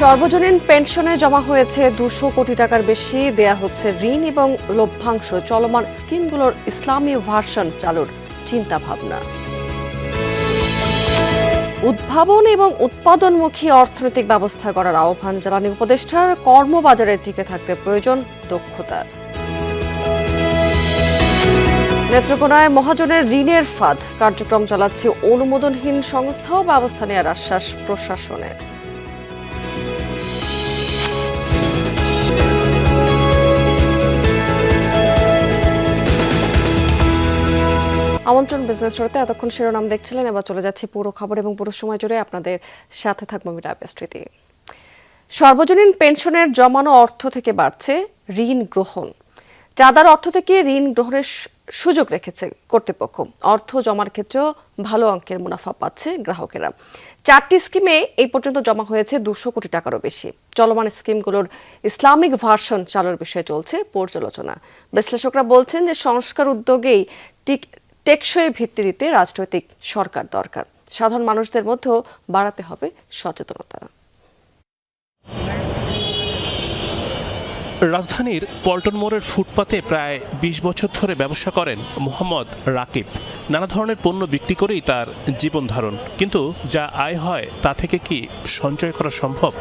সর্বজনীন পেনশনে জমা হয়েছে 200 কোটি টাকার বেশি। দেয়া হচ্ছে ঋণ এবং লভ্যাংশ। চলমান স্কিমগুলোর ইসলামী ভার্সন চালুর চিন্তা ভাবনা। উদ্ভাবন এবং উৎপাদনমুখী অর্থনৈতিক ব্যবস্থা করার আহ্বান জ্বালানি উপদেষ্টার। কর্মবাজারে টিকে থাকতে প্রয়োজন দক্ষতা। নেত্রকোনায় মহাজনের ঋণের ফাঁদ কার্যক্রম চালাচ্ছে অনুমোদনহীন সংস্থাও। ব্যবস্থা নেওয়ার আশ্বাস প্রশাসনের। আমন্ত্রণ বিজনেস শোতে এতক্ষণ শিরোনাম দেখছিলেন, এবার চলে যাচ্ছি পুরো খবর এবং পুরো সময় জুড়ে আপনাদের সাথে থাকবো আমি রাবেয়া স্মৃতি। সর্বজনীন পেনশনের জমানো অর্থ থেকে বাড়ছে ঋণ গ্রহণ। চাঁদার অর্থ থেকে ঋণ গ্রহণের সুযোগ রেখেছে কর্তৃপক্ষ। অর্থ জমার ক্ষেত্রেও ভালো অঙ্কের মুনাফা পাচ্ছে গ্রাহকেরা। 4টি স্কিমে এই পর্যন্ত জমা হয়েছে 200 কোটি টাকারও বেশি। চলমান স্কিমগুলোর ইসলামিক ভার্সন চালুর বিষয়ে চলছে পর্যালোচনা। বিশ্লেষকরা বলছেন যে সংস্কার উদ্যোগেই টেকসই ভিত্তি দিতে রাজনৈতিক সরকার দরকার। সাধারণ মানুষদের মধ্যেও বাড়াতে হবে সচেতনতা। রাজধানীর পল্টন মোড়ের ফুটপাতে প্রায় 20 বছর ধরে ব্যবসা করেন মোহাম্মদ রাকিব। নানা ধরনের পণ্য বিক্রি করেই তার জীবন ধারণ। কিন্তু যা আয় হয় তা থেকে কি সঞ্চয় করা সম্ভব?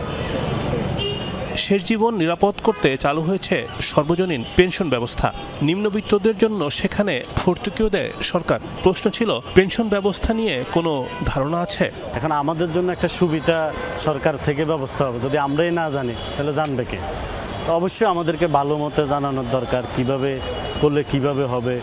শেষ জীবন নিরাপদ করতে চালু হয়েছে সর্বজনীন পেনশন ব্যবস্থা। নিম্নবিত্তদের জন্য সেখানে ভর্তুকিও দেয় সরকার। প্রশ্ন ছিল, পেনশন ব্যবস্থা নিয়ে কোনো ধারণা আছে? এখন আমাদের জন্য একটা সুবিধা সরকার থেকে ব্যবস্থা হবে, যদি আমরাই না জানি তাহলে জানবে কে? অবশ্যই আমাদেরকে ভালো মতো জানানোর দরকার, কিভাবে করলে কিভাবে হবে।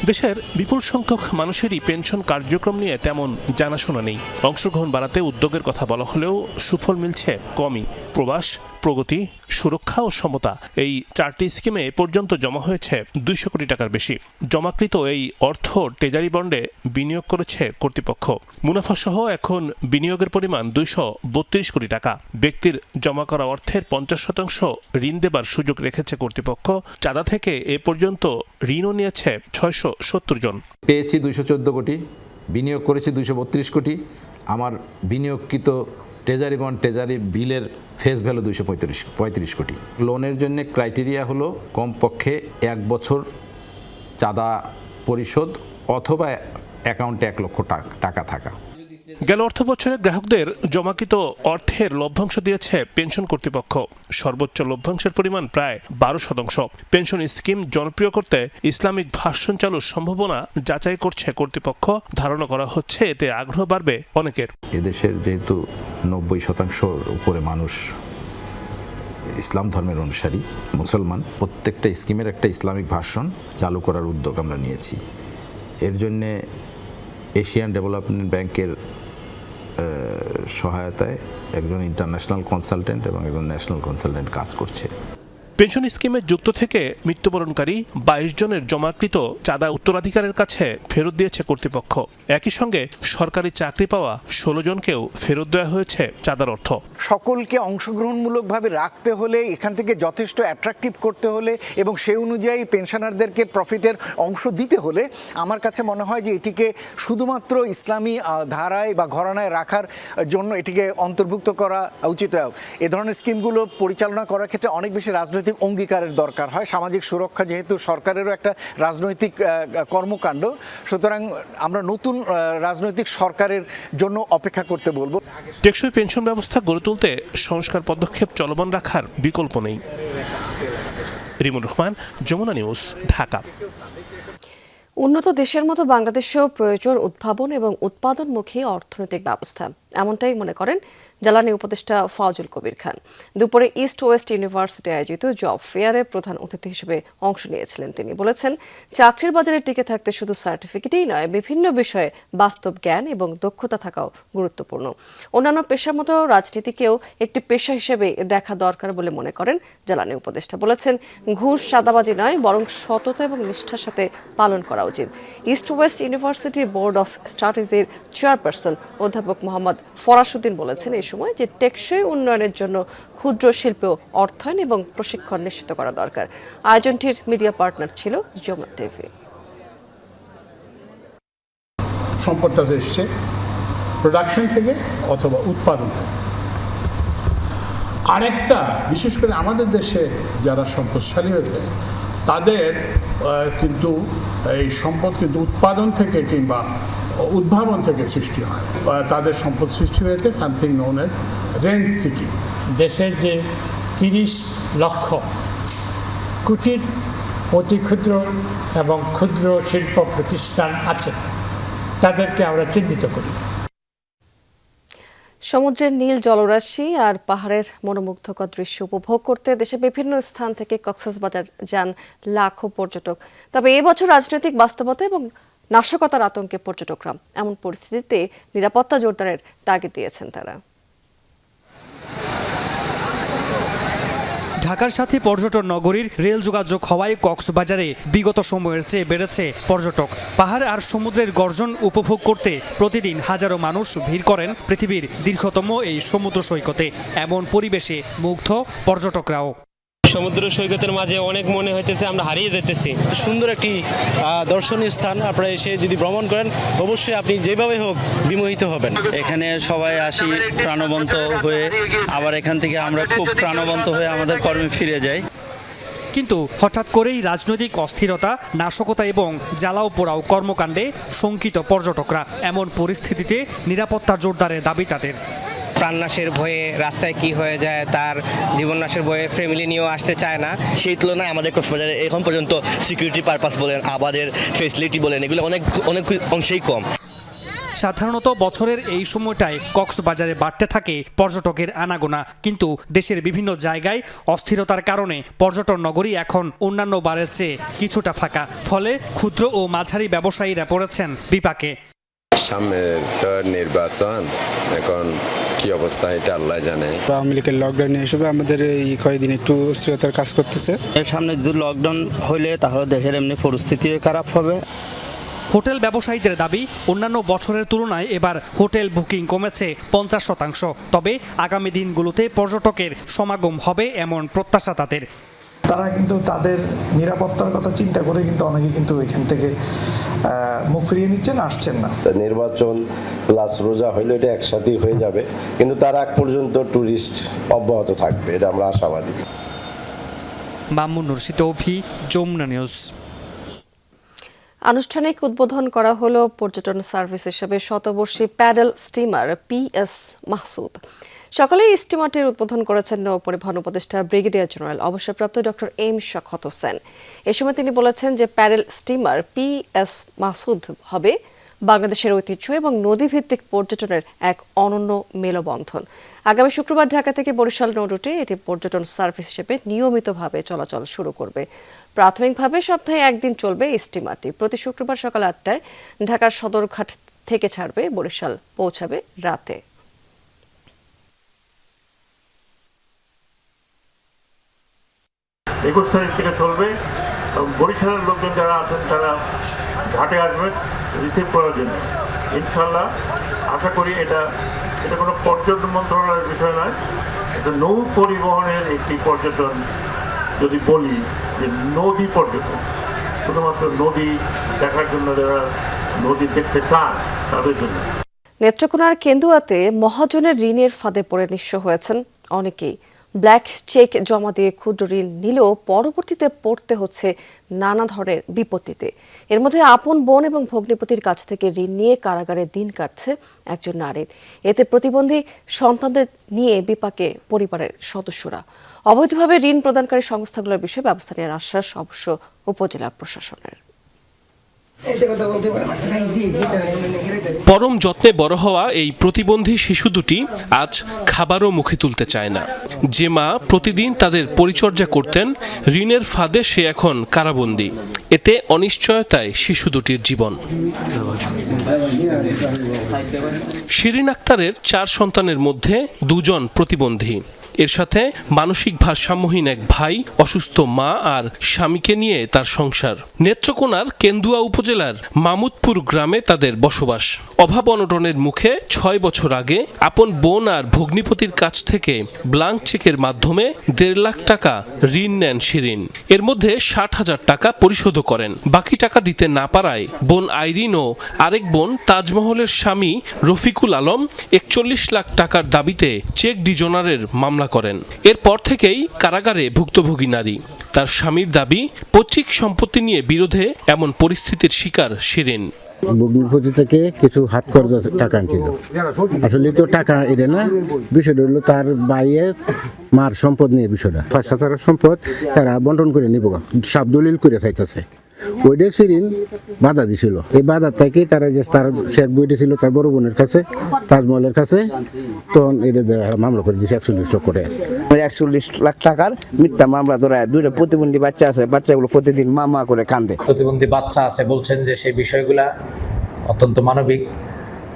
দেশের বিপুল সংখ্যক মানুষেরই পেনশন কার্যক্রম নিয়ে তেমন জানাশোনা নেই। অংশগ্রহণ বাড়াতে উদ্যোগের কথা বলা হলেও সুফল মিলছে কমই। প্রবাস, প্রগতি, সুরক্ষা ও সমতা, এই 4টি স্কিমে এ পর্যন্ত জমা হয়েছে 200 কোটি টাকার বেশি। জমাকৃত এই অর্থ ট্রেজারি বন্ডে বিনিয়োগ করেছে কর্তৃপক্ষ। মুনাফাসহ এখন বিনিয়োগের পরিমাণ 232 কোটি টাকা। ব্যক্তির জমা করা অর্থের 50% ঋণ দেবার সুযোগ রেখেছে কর্তৃপক্ষ। চাঁদা থেকে এ পর্যন্ত ঋণও নিয়েছে 670 জন। পেয়েছি 214 কোটি, বিনিয়োগ করেছি 232 কোটি। আমার বিনিয়োগকৃত ট্রেজারি বন্ড, ট্রেজারি বিলের ফেস ভ্যালু 235 কোটি। লোনের জন্য ক্রাইটেরিয়া হলো কমপক্ষে 1 বছর চাঁদা পরিশোধ অথবা অ্যাকাউন্টে 1 লক্ষ টাকা থাকা। গেল অর্থ বছরে গ্রাহকদের জমাকৃত অর্থের লভ্যাংশ দিয়েছে পেনশন কর্তৃপক্ষ। সর্বোচ্চ লভ্যাংশের পরিমাণ প্রায় 12%। পেনশন স্কিম জনপ্রিয় করতে ইসলামিক ভার্সন চালুর সম্ভাবনা যাচাই করছে কর্তৃপক্ষ। ধারণা করা হচ্ছে এতে আগ্রহ বাড়বে অনেকের। এদেশের যেহেতু 90% উপরে মানুষ ইসলাম ধর্মের অনুসারী, মুসলমান, প্রত্যেকটা স্কিমের একটা ইসলামিক ভার্সন চালু করার উদ্যোগ আমরা নিয়েছি। এর জন্যে এশিয়ান ডেভেলপমেন্ট ব্যাংকের সহায়তায় একজন ইন্টারন্যাশনাল কনসালটেন্ট এবং একজন ন্যাশনাল কনসালটেন্ট কাজ করছে। পেনশন স্কিমে যুক্ত থেকে মৃত্যুবরণকারী 22 জনের জমাকৃত চাঁদা উত্তরাধিকারের কাছে ফেরত দিয়েছে কর্তৃপক্ষ। একই সঙ্গে সরকারি চাকরি পাওয়া 16 জনকেও ফেরত দেওয়া হয়েছে চাঁদার অর্থ। সকলকে অংশগ্রহণমূলকভাবে রাখতে হলে, এখান থেকে যথেষ্ট অ্যাট্রাকটিভ করতে হলে এবং সেই অনুযায়ী পেনশনারদেরকে প্রফিটের অংশ দিতে হলে আমার কাছে মনে হয় যে এটিকে শুধুমাত্র ইসলামী ধারায় বা ঘরানায় রাখার জন্য এটিকে অন্তর্ভুক্ত করা উচিত। এ ধরনের স্কিমগুলো পরিচালনা করার ক্ষেত্রে অনেক বেশি রাজনৈতিক অঙ্গীকারের দরকার হয়। সামাজিক সুরক্ষা যেহেতু সরকারেরও একটা রাজনৈতিক কর্মকাণ্ড, সুতরাং আমরা নতুন রাজনৈতিক সরকারের জন্য অপেক্ষা করতে বলবো। টেকসই পেনশন ব্যবস্থা গড়ে তুলতে সংস্কার পদক্ষেপ চলমান রাখার বিকল্প নেই। রিমন রহমান, যমুনা নিউজ, ঢাকা। উন্নত দেশের মতো বাংলাদেশেও প্রয়োজন উদ্ভাবন এবং উৎপাদনমুখী অর্থনৈতিক ব্যবস্থা, এমনটাই মনে করেন জ্বালানি উপদেষ্টা ফাউজুল কবির খান। দুপুরে ইস্ট ওয়েস্ট ইউনিভার্সিটি আয়োজিত জব ফেয়ারে প্রধান অতিথি হিসেবে অংশ নিয়েছিলেন তিনি। বলেছেন, চাকরির বাজারে টিকে থাকতে শুধু সার্টিফিকেটই নয়, বিভিন্ন বিষয়ে বাস্তব জ্ঞান এবং দক্ষতা থাকাও গুরুত্বপূর্ণ। অন্যান্য পেশার মতো রাজনীতিকেও একটি পেশা হিসেবে দেখা দরকার বলে মনে করেন জ্বালানি উপদেষ্টা। বলেছেন, ঘুষ চাঁদাবাজি নয়, বরং সততা এবং নিষ্ঠার সাথে পালন করা উচিত। ইস্ট ওয়েস্ট ইউনিভার্সিটির বোর্ড অফ স্টাডিজের চেয়ারপারসন অধ্যাপক মোহাম্মদ ফরাসউদ্দিন বলেছেন এই সময় যে টেকসই উন্নয়নের জন্য ক্ষুদ্র শিল্প অর্থায়ন এবং প্রশিক্ষণ নিশ্চিত করা দরকার। আয়োজনটির মিডিয়া পার্টনার ছিল যমুনা টিভি। সম্পদটা এসছে প্রোডাকশন থেকে অথবা উৎপাদন থেকে। আরেকটা বিশেষ করে আমাদের দেশে যারা সম্পদশালী হয়েছে তাদের কিন্তু এই সম্পদ কিন্তু উৎপাদন থেকে কিংবা উদ্ভাবন থেকে সৃষ্টি হয়। তাদের সম্পদ সৃষ্টি হয়েছে something known as rent seeking. দেশের যে 30 লক্ষ কুটির অতি ক্ষুদ্র এবং ক্ষুদ্র শিল্প প্রতিষ্ঠান আছে, তাদেরকে আমরা চিহ্নিত করি। সমুদ্রের নীল জলরাশি আর পাহাড়ের মনোমুগ্ধকর দৃশ্য উপভোগ করতে দেশের বিভিন্ন স্থান থেকে কক্সবাজার যান লাখো পর্যটক। তবে এবছর রাজনৈতিক বাস্তবতা এবং নাশকতার আতঙ্কে পর্যটকরা এমন পরিস্থিতিতে নিরাপত্তা জোরদারের তাগিদ দিয়েছেন তারা। ঢাকার সাথে পর্যটন নগরীর রেল যোগাযোগ হওয়ায় কক্সবাজারে বিগত সময়ের চেয়ে বেড়েছে পর্যটক। পাহাড় আর সমুদ্রের গর্জন উপভোগ করতে প্রতিদিন হাজারো মানুষ ভিড় করেন পৃথিবীর দীর্ঘতম এই সমুদ্র সৈকতে। এমন পরিবেশে মুগ্ধ পর্যটকরাও। সমুদ্র সৈকতের মাঝে অনেক মনে হইতেছে আমরা হারিয়ে যেতেছি। সুন্দর একটি দর্শনীয় স্থান, আপনারা এসে যদি ভ্রমণ করেন অবশ্যই আপনি যেভাবে হোক বিমোহিত হবেন। এখানে সবাই আসি প্রাণবন্ত হয়ে, আবার এখান থেকে আমরা খুব প্রাণবন্ত হয়ে আমাদের কর্মে ফিরে যাই। কিন্তু হঠাৎ করেই রাজনৈতিক অস্থিরতা, নাশকতা এবং জ্বালাও পোড়াও কর্মকাণ্ডে শঙ্কিত পর্যটকরা। এমন পরিস্থিতিতে নিরাপত্তা জোরদারের দাবি তাদের। প্রাণনাশের ভয়ে রাস্তায় কি হয়ে যায়, তার জীবননাশের ভয়ে ফ্যামিলি নিয়েও আসতে চায় না। সেই তুলনায় আমাদের কক্সবাজারে এখন পর্যন্ত সিকিউরিটি পারপাস বলেন, আবাদের ফেসিলিটি বলেন, এগুলো অনেক অংশেই কম। সাধারণত বছরের এই সময়টায় কক্সবাজারে বাড়তে থাকে পর্যটকের আনাগোনা, কিন্তু দেশের বিভিন্ন জায়গায় অস্থিরতার কারণে পর্যটন নগরী এখন অন্যান্য বারের চেয়ে কিছুটা ফাঁকা। ফলে ক্ষুদ্র ও মাঝারি ব্যবসায়ীরা পড়েছেন বিপাকে। সামনে তো নির্বাচন, এখন কি অবস্থা এটা আল্লাহ জানে। আওয়ামী লীগের লকডাউন হিসেবে আমাদের এই কয়েকদিন একটু অস্থিরতার কাজ করতেছে। সামনে যদি লকডাউন হইলে তাহলে দেশের এমনি পরিস্থিতি খারাপ হবে। হোটেল ব্যবসায়ীদের দাবি, অন্যান্য বছরের তুলনায় এবার হোটেল বুকিং কমেছে 50%। তবে আগামী দিনগুলোতে পর্যটকের সমাগম হবে এমন প্রত্যাশা তাদের। তারা কিন্তু তাদের নিরাপত্তার কথা চিন্তা করে কিন্তু অনেকে কিন্তু এখান থেকে মুখ ফিরিয়ে নিচ্ছেন, আসছেন না। নির্বাচন প্লাস রোজা হইলে এটা একসাথেই হয়ে যাবে, কিন্তু তার আগ পর্যন্ত ট্যুরিস্ট অব্যাহত থাকবে, এটা আমরা আশাবাদী। Mamun Nursi তৌফি, Jamuna news. আনুষ্ঠানিক উদ্বোধন করা হলো পর্যটন সার্ভিস হিসেবে শতবর্ষী প্যাডেল স্টিমার পিএস মাহসুদ। সকালে এই স্টিমারটির উদ্বোধন করেছেন নৌ পরিবহন উপদেষ্টা ব্রিগেডিয়ার জেনারেল অবসরপ্রাপ্ত ডক্টর এম শওকত হোসেন। এ সময় তিনি বলেছেন যে প্যাডেল স্টিমার পিএস মাহসুদ হবে বাংলাদেশের ঐতিহ্য এবং নদীভিত্তিক পর্যটনের এক অনন্য মেলবন্ধন। আগামী শুক্রবার ঢাকা থেকে বরিশাল নৌ রুটে এটি পর্যটন সার্ভিস হিসেবে নিয়মিতভাবে চলাচল শুরু করবে। প্রাথমিকভাবে সপ্তাহে একদিন চলবে এই স্টিমারটি। প্রতি শুক্রবার সকাল 8টায় ঢাকার সদরঘাট থেকে ছাড়বে, বরিশাল পৌঁছাবে রাতে। একুশ তারিখ থেকে চলবে। বরিশালের লোকজন যারা আছেন তারা ঘাটে আসবেন রিসিভ করার জন্য। ইনশাল্লাহ আশা করি এটা কোনো পর্যটন মন্ত্রণালয়ের বিষয় নয়, এটা নৌ পরিবহনের একটি পর্যটন। যদি বলি যে নদী পর্যটন, শুধুমাত্র নদী দেখার জন্য, যারা নদী দেখতে চান তাদের জন্য। নেত্রকোনার কেন্দুয়াতে মহাজনের ঋণের ফাঁদে পড়ে নিঃস্ব হয়েছেন অনেকেই। ব্ল্যাক চেক জমা দিয়ে ক্ষুদ্র ঋণ নিলেও পরবর্তীতে পড়তে হচ্ছে নানা ধরনের বিপত্তিতে। এর মধ্যে আপন বোন এবং ভগ্নিপতির কাছ থেকে ঋণ নিয়ে কারাগারে দিন কাটছে একজন নারীর। এতে প্রতিবন্ধী সন্তানদের নিয়ে বিপাকে পরিবারের সদস্যরা। অবৈধভাবে ঋণ প্রদানকারী সংস্থাগুলোর বিষয়ে ব্যবস্থা নেওয়ার আশ্বাস অবশ্য উপজেলা প্রশাসনের। পরম যত্নে বড় হওয়া এই প্রতিবন্ধী শিশু দুটি আজ খাবারও মুখে তুলতে চায় না। যে মা প্রতিদিন তাদের পরিচর্যা করতেন, ঋণের ফাঁদে সে এখন কারাবন্দী। এতে অনিশ্চয়তায় শিশু দুটির জীবন। শিরিন আক্তারের 4 সন্তানের মধ্যে 2 জন প্রতিবন্ধী। এর সাথে মানসিক ভারসাম্যহীন এক ভাই, অসুস্থ মা আর স্বামীকে নিয়ে তার সংসার। নেত্রকোনার কেন্দুয়া উপজেলার মামুদপুর গ্রামে তাদের বসবাস। অভাব অনটনের মুখে 6 বছর আগে আপন বোন আর ভগ্নিপতির কাছ থেকে ব্ল্যাঙ্ক চেকের মাধ্যমে 1.5 লাখ টাকা ঋণ নেন শিরিন। এর মধ্যে 60,000 টাকা পরিশোধ করেন। বাকি টাকা দিতে না পারায় বোন আইরিন ও আরেক বোন তাজমহলের স্বামী রফিকুল আলম 41 লাখ টাকার দাবিতে চেক ডিজনারের মামলা মামলা করেন। এরপর থেকেই কারাগারে ভুক্তভোগী নারী। তার স্বামীর দাবি, পৈতৃক সম্পত্তি নিয়ে বিরোধে এমন পরিস্থিতির শিকার শিরিন। ভগ্নিপতি থেকে কিছু হাত খরচ টাকা আনছিল, আসলে তো টাকা এনে না, বিষয়টা হলো তার বাইয়ের মার সম্পদ নিয়ে বিষয়টা 5,000 সম্পদ তারা বন্টন করে নিব, সব দলিল করে খাইতেছে। ওইটা শিরিন বাধা দিছিল, এই বাধা থেকে তারা যে তার শেখ বইটা ছিল তার বড় বোনের কাছে, তাজমহলের কাছে, তখন এটা মামলা করে দিয়েছে 41 লক্ষ করে। 41 লাখ টাকার মিথ্যা মামলা ধরা। 2টা প্রতিবন্ধী বাচ্চা আছে, বাচ্চাগুলো প্রতিদিন মা করে কান্দে। প্রতিবন্ধী বাচ্চা আছে বলছেন যে সেই বিষয়গুলা অত্যন্ত মানবিক।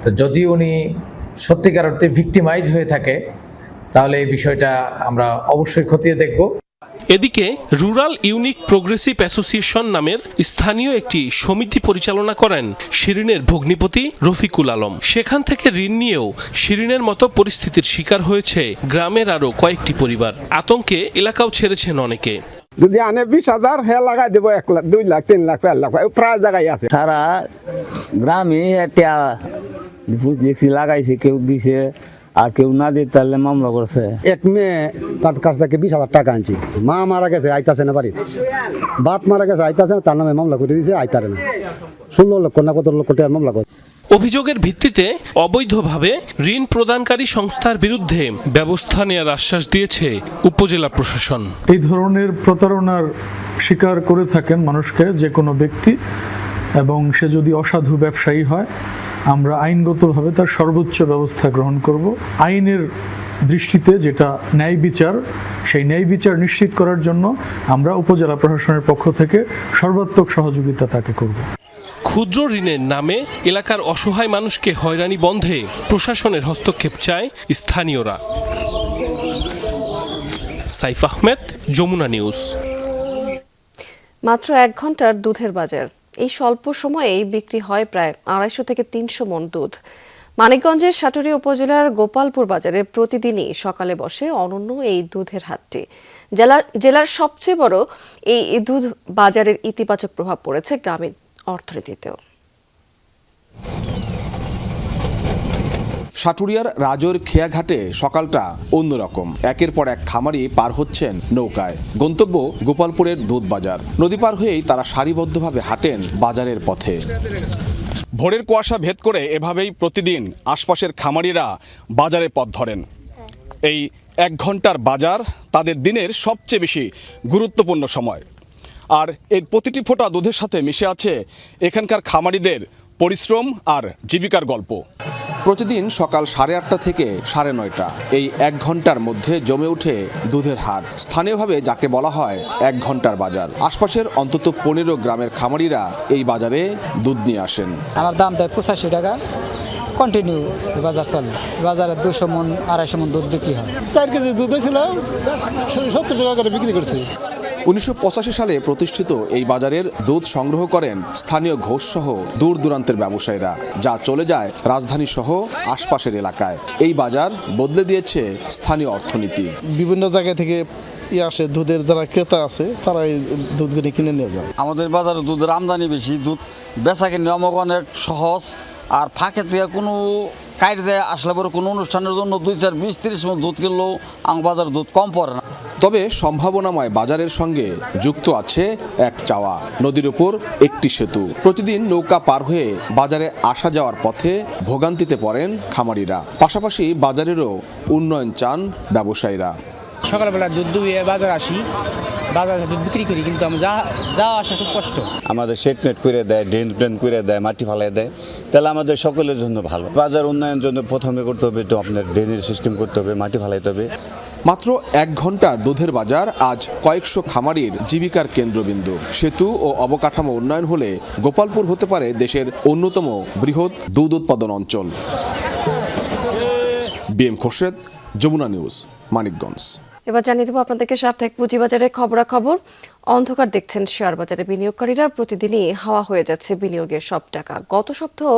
তো যদি উনি সত্যিকার অর্থে ভিক্টিমাইজ হয়ে থাকে তাহলে এই বিষয়টা আমরা অবশ্যই খতিয়ে দেখব। এদিকে রুরাল ইউনিক প্রোগ্রেসিভ অ্যাসোসিয়েশন নামের স্থানীয় একটি সমিতি পরিচালনা করেন শিরিনের ভগ্নিপতি রফিকুল আলম। সেখান থেকে ঋণ নিয়েও শিরিনের মতো পরিস্থিতির শিকার হয়েছে গ্রামের আরো কয়েকটি পরিবার। আতঙ্কে এলাকাও ছেড়েছেন অনেকে। যদি আনে 20,000 হে লাগাই দেবো 1 লাখ, 2 লাখ, 3 লাখ, 4 লাখ, প্রায় জায়গায় আছে। সারা গ্রামে এটা দেখছি লাগাইছে, কেউ দিছে আর কেউ না দিয়ে তাহলে মামলা করছে। এক মেয়ে তার কাছ থেকে 20,000 টাকা আনছি, মা মারা গেছে, আইতাছে না বাড়ি, বাপ মারা গেছে, আইতাছে না, তার নামে মামলা করে দিয়েছে, আইতারে না, 16 লক্ষ না কত লক্ষ টাকার মামলা করে। অভিযোগের ভিত্তিতে অবৈধভাবে ঋণ প্রদানকারী সংস্থার বিরুদ্ধে ব্যবস্থা নেওয়ার আশ্বাস দিয়েছে উপজেলা প্রশাসন। এই ধরনের প্রতারণার শিকার করে থাকেন মানুষকে যে কোনো ব্যক্তি, এবং সে যদি অসাধু ব্যবসায়ী হয় আমরা আইনগতভাবে তার সর্বোচ্চ ব্যবস্থা গ্রহণ করব। আইনের দৃষ্টিতে যেটা ন্যায় বিচার, সেই ন্যায় বিচার নিশ্চিত করার জন্য আমরা উপজেলা প্রশাসনের পক্ষ থেকে সর্বাত্মক সহযোগিতা তাকে করব। ক্ষুদ্র ঋণের নামে এলাকার অসহায় মানুষকে হয়রানি বন্ধে প্রশাসনের হস্তক্ষেপ চায় স্থানীয়রা। সাইফ আহমেদ, যমুনা নিউজ। মাত্র 1 ঘন্টার দুধের বাজার। এই স্বল্প সময়েই বিক্রি হয় প্রায় 250 থেকে 300 মণ দুধ। মানিকগঞ্জের সাটুরিয়া উপজেলার গোপালপুর বাজারে প্রতিদিনই সকালে বসে অনন্য এই দুধের হাটটি। জেলার সবচেয়ে বড় এই দুধ বাজারের ইতিবাচক প্রভাব পড়েছে গ্রামীণ অর্থনীতিতেও। সাটুরিয়ার রাজোর খেয়াঘাটে সকালটা অন্যরকম। একের পর এক খামারি পার হচ্ছেন নৌকায়। গন্তব্য গোপালপুরের দুধ বাজার। নদী পার হয়েই তারা সারিবদ্ধভাবে হাঁটেন বাজারের পথে। ভোরের কুয়াশা ভেদ করে এভাবেই প্রতিদিন আশপাশের খামারিরা বাজারে পথ ধরেন। এই 1 ঘন্টার বাজার তাদের দিনের সবচেয়ে বেশি গুরুত্বপূর্ণ সময়। আর এর প্রতিটি ফোঁটা দুধের সাথে মিশে আছে এখানকার খামারিদের পরিশ্রম আর জীবিকার গল্প। প্রতিদিন সকাল 8:30 থেকে 9:30 এই 1 ঘন্টার মধ্যে জমে ওঠে দুধের হাট। স্থানীয়ভাবে যাকে বলা হয় 1 ঘন্টার বাজার। আশপাশের অন্তত 15 গ্রামের খামারিরা এই বাজারে দুধ নিয়ে আসেন। আমার দাম দেয় 85 টাকা, কন্টিনিউ বাজার চলে। বাজারে 200 মণ 250 মণ দুধ বিক্রি হয়। 4 কেজি দুধ ছিল 70 টাকা করে বিক্রি করছি। 1985 সালে প্রতিষ্ঠিত এই বাজারের দুধ সংগ্রহ করেন স্থানীয় ঘোষ সহ দূর দূরান্তের ব্যবসায়ীরা, যা চলে যায় রাজধানী সহ আশপাশের এলাকায়। এই বাজার বদলে দিয়েছে স্থানীয় অর্থনীতি। বিভিন্ন জায়গা থেকে আসে দুধের যারা ক্রেতা আছে তারা এই দুধগুলি কিনে নিয়ে যায়। আমাদের বাজারে দুধের আমদানি বেশি, দুধ বেচা কিনে অনেক সহজ। আর ফাঁকে থেকে কোনো কাইট যায় আসলে পরে কোনো অনুষ্ঠানের জন্য 2, 4, 20, 30 মণ দুধ কিনলেও আমার বাজার দুধ কম পড়ে না। তবে সম্ভাবনাময় বাজারের সঙ্গে যুক্ত আছে এক চাওয়া, নদীর উপর একটি সেতু। প্রতিদিন নৌকা পার হয়ে বাজারে আসা যাওয়ার পথে ভোগান্তিতে পড়েন খামারিরা। পাশাপাশি বাজারেরও উন্নয়ন চান ব্যবসায়ীরা। সকালবেলা দুধ দুইয়ে বাজার আসি, বাজারে দুধ বিক্রি করি, কিন্তু আমি যাওয়া আসা খুব কষ্ট। আমাদের সেটমেট করে দেয়, ড্রেন করে দেয়, মাটি ফালাই দেয়, তাহলে আমাদের সকলের জন্য ভালো। বাজার উন্নয়নের জন্য প্রথমে করতে হবে তো আপনার ড্রেনের সিস্টেম করতে হবে, মাটি ফালাইতে হবে। মাত্র 1 ঘন্টার দুধের বাজার আজ কয়েকশো খামারির জীবিকার কেন্দ্রবিন্দু। সেতু ও অবকাঠামো উন্নয়ন হলে গোপালপুর হতে পারে দেশের অন্যতম বৃহৎ দুধ উৎপাদন অঞ্চল। BM Khorshed, Jamuna news, Manikganj. এবার জানিয়ে দেবো আপনাদেরকে সাপ্তাহিক পুঁজিবাজারের খবরাখবর। অন্ধকার দেখছেন শেয়ার বাজারে বিনিয়োগকারীরা, প্রতিদিনই হাওয়া হয়ে যাচ্ছে বিনিয়োগের সব টাকা। গত সপ্তাহ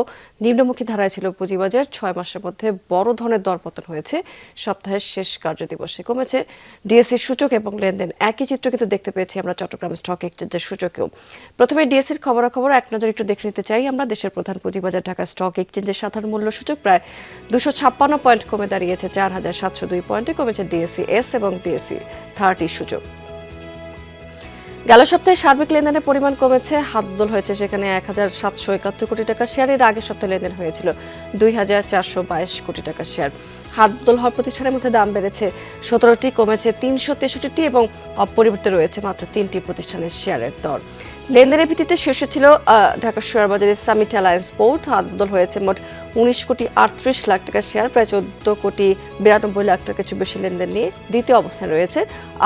নিম্নমুখী ধারায় ছিল পুঁজিবাজার। 6 মাসের মধ্যে বড় ধরনের দরপতন হয়েছে। সপ্তাহের শেষ কার্যদিবসে কমেছে ডিএসসি সূচক এবং লেনদেন। একই চিত্র কিন্তু দেখতে পেয়েছি আমরা চট্টগ্রাম স্টক এক্সচেঞ্জের সূচকেও। প্রথমে ডিএসসির খবরাখবর এক নজর একটু দেখে নিতে চাই আমরা। দেশের প্রধান পুঁজিবাজার ঢাকা স্টক এক্সচেঞ্জের সাধারণ মূল্য সূচক প্রায় 256 পয়েন্ট কমে দাঁড়িয়েছে 4702 পয়েন্টে। কমেছে ডিএসসি এস এবং ডিএসসি 30 সূচক। গেল সপ্তাহে সার্বিক লেনদেনের পরিমাণ কমেছে, হাতদোল হয়েছে সেখানে 1771 কোটি টাকা শেয়ার। এর আগের সপ্তাহে লেনদেন হয়েছিল 2422 কোটি টাকার শেয়ার। হাতদোল হওয়া প্রতিষ্ঠানের মধ্যে দাম বেড়েছে 17টি, কমেছে 363টি এবং অপরিবর্তিত রয়েছে মাত্র 3টি প্রতিষ্ঠানের শেয়ারের দর। লেনদেনের ভিত্তিতে শীর্ষে ছিল ঢাকা শেয়ার বাজারের সামিট অ্যালায়েন্স পোর্ট। হাতদোল হয়েছে মোট 19 কোটি 38 লাখ টাকার শেয়ার, প্রায় 14 কোটি 92 লাখ টাকার কিছু বেশি লেনদেন নিয়ে। দ্বিতীয় অবস্থানে রয়েছে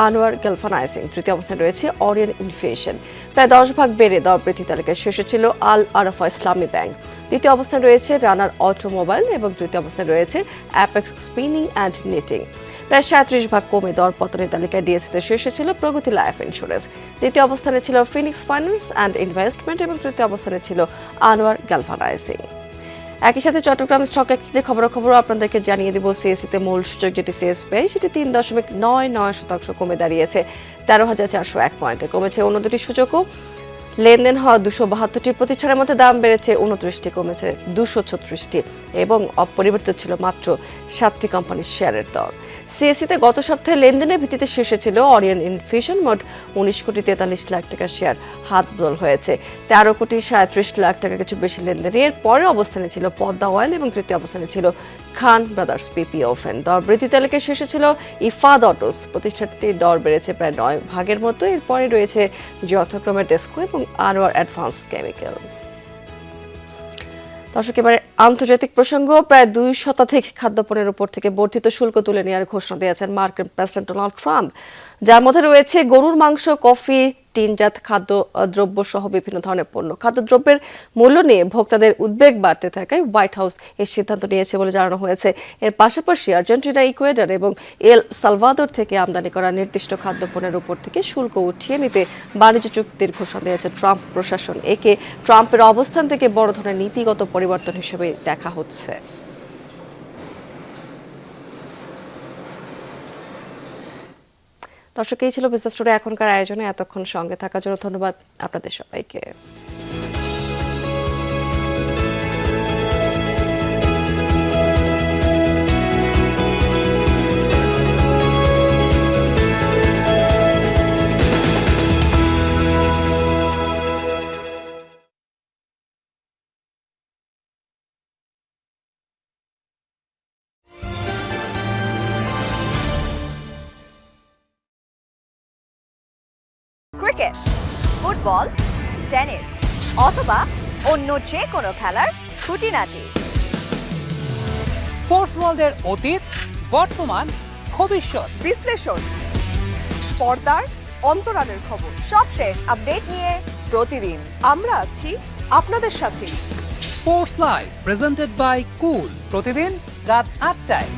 আনোয়ার গ্যালভানাইজিং, তৃতীয় অবস্থানে রয়েছে অরিয়েন্ট ইনফিউশন, প্রায় 10 ভাগ বেড়ে দর বৃদ্ধি তালিকায় শীর্ষে ছিল আল আরাফা ইসলামী ব্যাংক। দ্বিতীয় অবস্থানে রয়েছে রানার অটোমোবাইল এবং তৃতীয় অবস্থানে রয়েছে অ্যাপেক্স স্পিনিং অ্যান্ড নিটিং। প্রায় 37 ভাগ কমে দর পতনের তালিকায় ডিএসসিতে শীর্ষে ছিল প্রগতি লাইফ ইন্স্যুরেন্স। দ্বিতীয় অবস্থানে ছিল ফিনিক্স ফাইন্যান্স অ্যান্ড ইনভেস্টমেন্ট এবং তৃতীয় অবস্থানে ছিল আনোয়ার গ্যালভানাইজিং। একই সাথে চট্টগ্রাম স্টক এক্সচেঞ্জে খবরাখবর আপনাদেরকে জানিয়ে দিব। সিএসসিতে মূল সূচক যেটি সিএসপি সেটি 3.99% কমে দাঁড়িয়েছে 13,401 পয়েন্টে। কমেছে অন্য দুটি সূচকও। লেনদেন হওয়া 272টি প্রতিষ্ঠানের মধ্যে দাম বেড়েছে 29টি, কমেছে 236টি এবং অপরিবর্তিত ছিল মাত্র 7টি কোম্পানির শেয়ারের দর। সিএসসিতে গত সপ্তাহে লেনদেনের ভিত্তিতে শীর্ষে ছিল অরিয়েন্ট ইনফিউশন, মোট 19 কোটি 43 লাখ টাকার শেয়ার হাতদোল হয়েছে 13 কোটি 37 লাখ টাকা কিছু বেশি লেনদেন। এর পরের অবস্থানে ছিল পদ্মা অয়েল এবং তৃতীয় অবস্থানে ছিল খান ব্রাদার্স পিপি ওভেন। দর বৃদ্ধি তালিকায় শীর্ষে ছিল ইফাদ অটোস, প্রতিষ্ঠানটির দর বেড়েছে প্রায় 9 ভাগের মতো। এরপরে রয়েছে যথাক্রমে টেস্কো এবং আনোয়ার অ্যাডভান্স কেমিক্যাল। দর্শক, এবারে আন্তর্জাতিক প্রসঙ্গ। প্রায় 2 শতাধিক খাদ্যপণ্যের উপর থেকে বর্ধিত শুল্ক তুলে নেওয়ার ঘোষণা দিয়েছেন মার্কিন প্রেসিডেন্ট ডোনাল্ড ট্রাম্প, যার মধ্যে রয়েছে গরুর মাংস, কফি, টিনজাত খাদ্যদ্রব্য সহ বিভিন্ন ধরনের পণ্য। খাদ্যদ্রব্যের মূল্য নিয়ে ভোক্তাদের উদ্বেগ বাড়তে থাকায় হোয়াইট হাউস এর সিদ্ধান্ত নিয়েছে বলে জানানো হয়েছে। এর পাশাপাশি আর্জেন্টিনা, ইকুয়েডর এবং এল সালভাদর থেকে আমদানি করা নির্দিষ্ট খাদ্যপণ্যের উপর থেকে শুল্ক উঠিয়ে নিতে বাণিজ্য চুক্তির ঘোষণা দিয়েছে ট্রাম্প প্রশাসন। একে ট্রাম্পের অবস্থান থেকে বড় ধরনের নীতিগত পরিবর্তন হিসেবে দেখা হচ্ছে। দর্শক, এই ছিল বিজনেস টুডে এখনকার আয়োজনে। এতক্ষণ সঙ্গে থাকার জন্য ধন্যবাদ আপনাদের সবাইকে। ক্রিকেট, ফুটবল, টেনিস অথবা অন্য যে কোনো খেলার খুঁটিনাটি, স্পোর্টস ওয়ার্ল্ডের অতীত, বর্তমান, ভবিষ্যৎ বিশ্লেষণ, পর্দার অন্তরালের খবর, সবশেষ আপডেট নিয়ে প্রতিদিন আমরা আছি আপনাদের সাথে। স্পোর্টস লাইভ প্রেজেন্টেড বাই কুল, প্রতিদিন রাত 8টায়।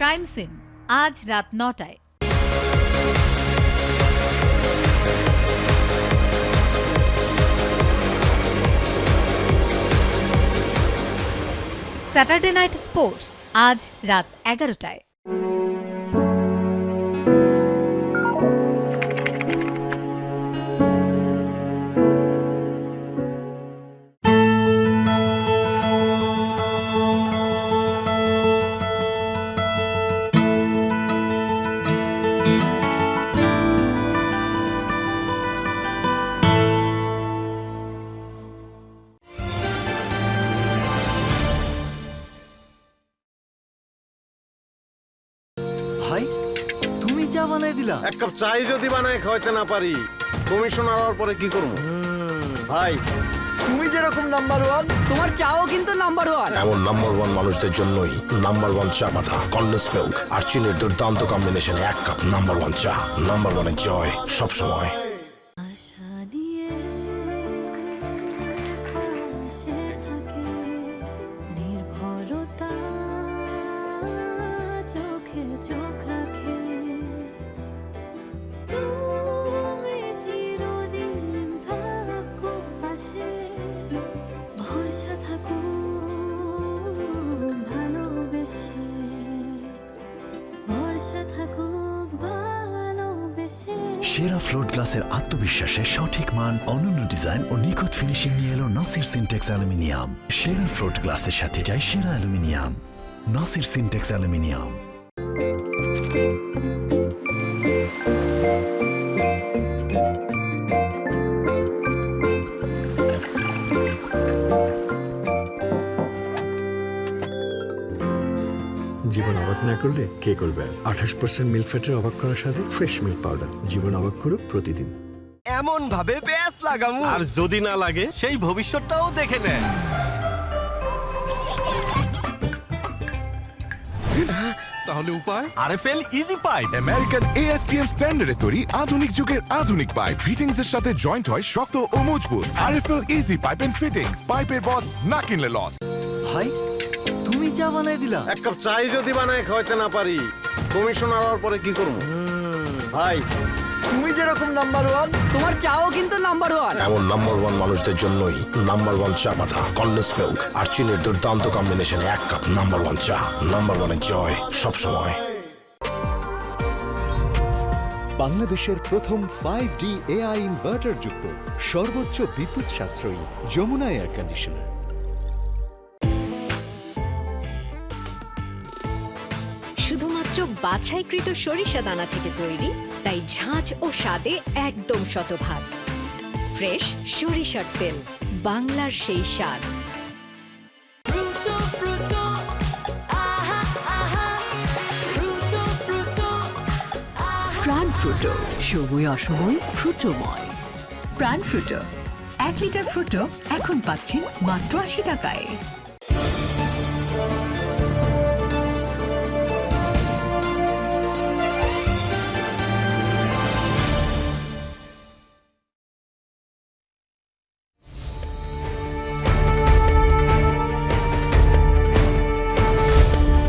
ক্রাইম সিন আজ রাত 9টায়। স্যাটারডে নাইট স্পোর্টস আজ রাত 11টায়। ভাই, তুমি চা বানাই দিলা? এক কাপ চাই যদি বানায় খাওয়াইতে না পারি, কমিশনার হওয়ার পরে কি করবো? ভাই, তুমি যেরকম নাম্বার ওয়ান তোমার চাও কিন্তু নাম্বার ওয়ান। এমন নাম্বার ওয়ান মানুষদের জন্যই নাম্বার ওয়ান চা পাতা কন্ডেন্স মিল্ক আর চিনির দুর্দান্ত কম্বিনেশনে 1 কাপ নাম্বার ওয়ান চা। নাম্বার ওয়ানের জয় সবসময়। সেরা ফ্লোট গ্লাসের আত্মবিশ্বাসে সঠিক মান, অনন্য ডিজাইন ও নিখুঁত ফিনিশিং নিয়ে এলো নাসির সিনটেক্স অ্যালুমিনিয়াম। সেরা ফ্লোট গ্লাসের সাথে যায় সেরা অ্যালুমিনিয়াম। নাসির সিনটেক্স অ্যালুমিনিয়াম। জীবন অবাক না করলে কে করবে? 28% মিল্ক ফ্যাটের অবাক করার সাথে ফ্রেশ মিল্ক পাউডার। জীবন অবাক করুক প্রতিদিন। এমন ভাবে পেঁয়াজ লাগামু আর যদি না লাগে সেই ভবিষ্যৎটাও দেখে নেয়। তাহলে উপায়? RFL easy pipe. American ASTM স্ট্যান্ডার্ডে তৈরি আধুনিক যুগের আধুনিক পাইপ। ফিটিংস এর সাথে জয়েন্ট হয় শক্ত ও মজবুত। RFL easy pipe and fittings. পাইপের বস না কিনলে লস। ভাই তুমি চা বানাই দিলা? এক কাপ চাই যদি বানায় খাওয়াতে না পারি, কমিশনার হওয়ার পরে কি করব? ভাই তুমি যেরকম নাম্বার ওয়ান তোমার চাও কিন্তু নাম্বার ওয়ান। এমন নাম্বার ওয়ান মানুষদের জন্যই নাম্বার ওয়ান চা পাতা কন্ডেন্স মিল্ক আর চিনির দুর্দান্ত কম্বিনেশনে 1 কাপ নাম্বার ওয়ান চা। নাম্বার ওয়ানের জয় সবসময়। বাংলাদেশের প্রথম 5G AI ইনভার্টার যুক্ত সর্বোচ্চ বিদ্যুৎ সাশ্রয়ী যমুনা এয়ার কন্ডিশনার। শুধুমাত্র বাছাইকৃত সরিষা দানা থেকে তৈরি, তাই ঝাঁঝ ও স্বাদে একদম শতভাগ। ফ্রেশ সরিষার তেল, বাংলার সেই স্বাদ। প্রাণ ফ্রুটো, সময় অসময় ফ্রুটোময়। প্রাণ ফ্রুটো 1 লিটার ফ্রুটো এখন পাচ্ছেন মাত্র 80 টাকায়।